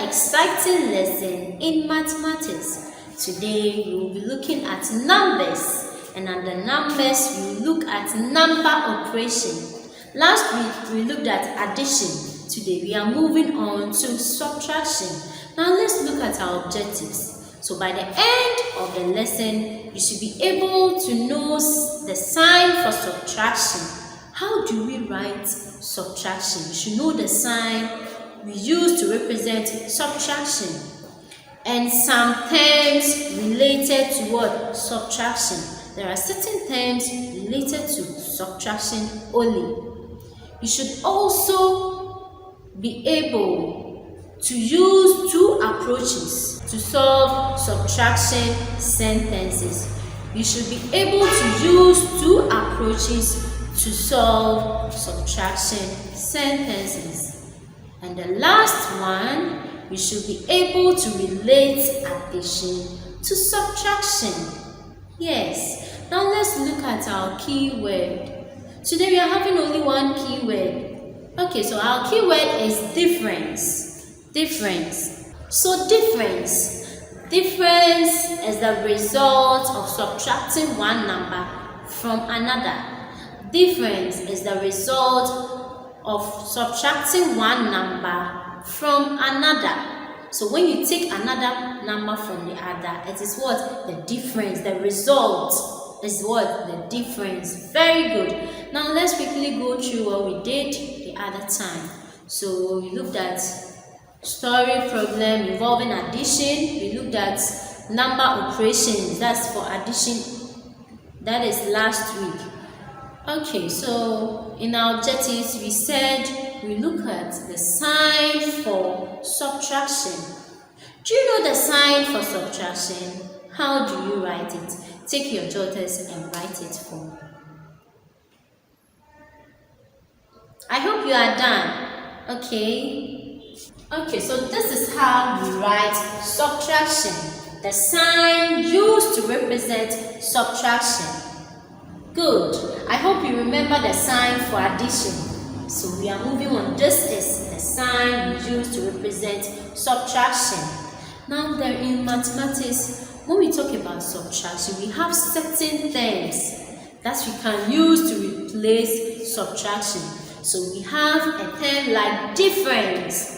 exciting lesson in mathematics. Today we will be looking at numbers, and under numbers we will look at number operation. Last week we looked at addition. Today we are moving on to subtraction. Now let's look at our objectives. So by the end of the lesson, you should be able to know the sign for subtraction. How do we write subtraction? You should know the sign we use to represent subtraction, and some terms related to what? Subtraction. There are certain terms related to subtraction only. You should also be able to use two approaches to solve subtraction sentences. You should be able to use two approaches to solve subtraction sentences. And the last one, we should be able to relate addition to subtraction. Yes. Now let's look at our keyword. Today we are having only one keyword. Okay, so our keyword is difference. Difference. So difference is the result of subtracting one number from another. Difference is the result of subtracting one number from another. So when you take another number from the other, it is what? The difference. The result is what? The difference. Very good. Now let's quickly go through what we did the other time. So we looked at story problem involving addition. We looked at number operations. That's for addition. That is last week. Okay, so in our objectives, we said we look at the sign for subtraction. Do you know the sign for subtraction? How do you write it? Take your jotters and write it for me. I hope you are done. Okay, so this is how we write subtraction. The sign used to represent subtraction. Good. I hope you remember the sign for addition. So we are moving on. This is the sign we use to represent subtraction. Now there in mathematics, when we talk about subtraction, we have certain terms that we can use to replace subtraction. So we have a term like difference.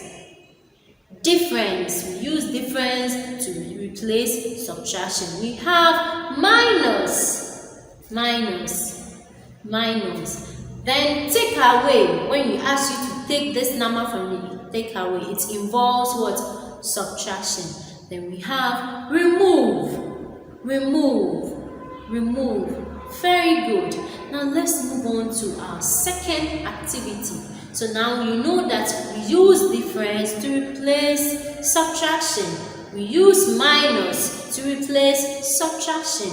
Difference. We use difference to replace subtraction. We have minus. Then take away. When we ask you to take this number from the take away, it involves what? Subtraction. Then we have remove. Very good. Now let's move on to our second activity. So now you know that we use difference to replace subtraction. We use minus to replace subtraction.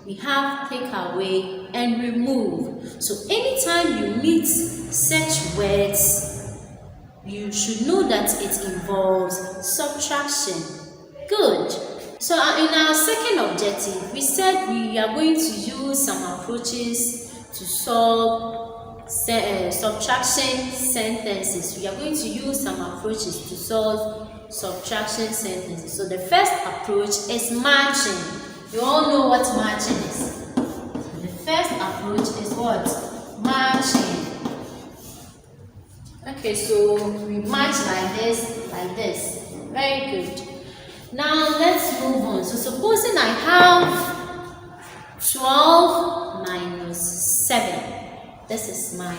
We have take away and remove. So anytime you meet such words, you should know that it involves subtraction. Good. So in our second objective, we said we are going to use some approaches to solve subtraction sentences. We are going to use some approaches to solve subtraction sentences. So the first approach is matching. You all know what matching is. The first approach is what? Matching. Okay, so we match like this. Very good. Now let's move on. So supposing I have 12 minus 7. This is my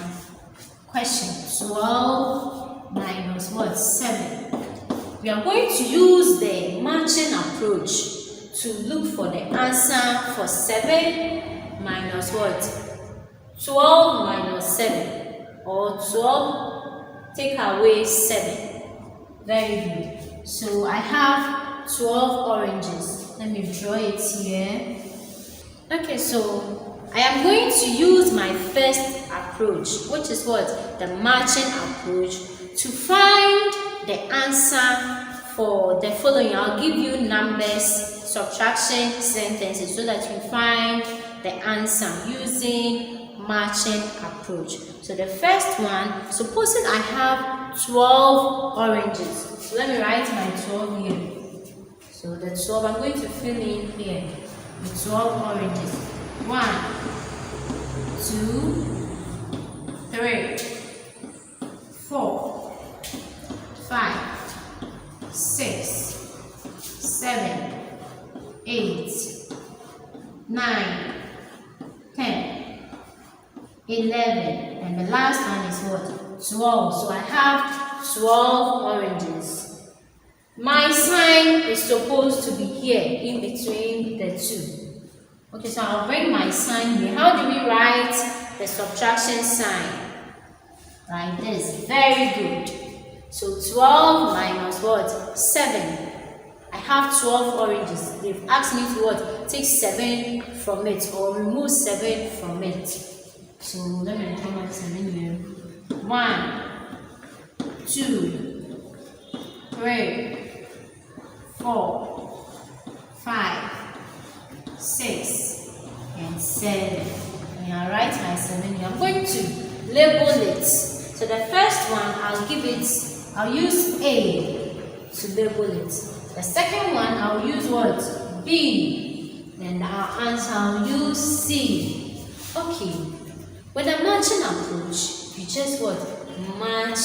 question. 12 minus what? 7. We are going to use the matching approach to look for the answer for 7 minus what? 12 minus 7, or 12 take away 7. Very good. So I have 12 oranges. Let me draw it here. Okay, so I am going to use my first approach, which is what? The matching approach, to find the answer for the following. I'll give you numbers, subtraction sentences, so that you find the answer using matching approach. So the first one, supposing I have 12 oranges. So let me write my 12 here. So the 12, I'm going to fill in here with 12 oranges. 1, 2, 3, 4, 5, 6, 7, 8, 9, 10, 11, and the last one is what? 12. So I have 12 oranges. My sign is supposed to be here in between the two. Okay, so I'll bring my sign here. How do we write the subtraction sign? Like this. Very good. So 12 minus what? 7. I have 12 oranges. They've asked me to what? Take 7 from it or remove 7 from it. So let me write my 7 here. 1, 2, 3, 4, 5, 6, and 7. And I'll write my 7 here. I'm going to label it. So the first one, I'll use A to label it. The second one, I'll use what? B. And I'll use C. Okay. With a matching approach, you just what? Match